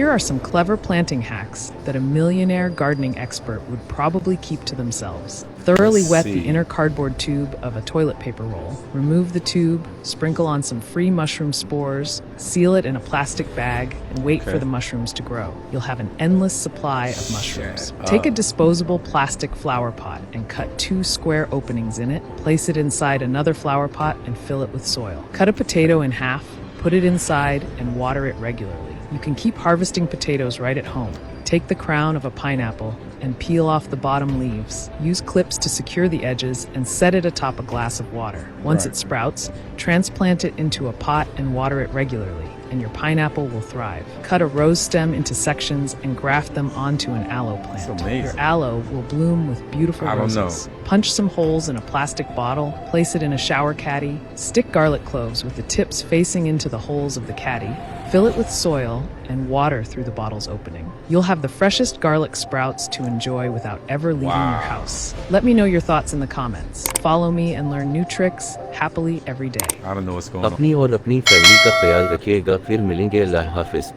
Here are some clever planting hacks that a millionaire gardening expert would probably keep to themselves. Thoroughly wet the inner cardboard tube of a toilet paper roll. Remove the tube, sprinkle on some free mushroom spores, seal it in a plastic bag, and wait for the mushrooms to grow. You'll have an endless supply of mushrooms. Take a disposable plastic flower pot and cut 2 square openings in it. Place it inside another flower pot and fill it with soil. Cut a potato in half, put it inside, and water it regularly. You can keep harvesting potatoes right at home. Take the crown of a pineapple and peel off the bottom leaves. Use clips to secure the edges and set it atop a glass of water. Once it sprouts, transplant it into a pot and water it regularly, and your pineapple will thrive. Cut a rose stem into sections and graft them onto an aloe plant. Your aloe will bloom with beautiful roses. Punch some holes in a plastic bottle, place it in a shower caddy, stick garlic cloves with the tips facing into the holes of the caddy, fill it with soil, and water through the bottle's opening. You'll have the freshest garlic sprouts to enjoy without ever leaving your house. Let me know your thoughts in the comments. Follow me and learn new tricks happily every day. I don't know what's going on. अपनी और अपनी family का ख्याल रखिएगा, फिर मिलेंगे, अल्लाह हाफिज।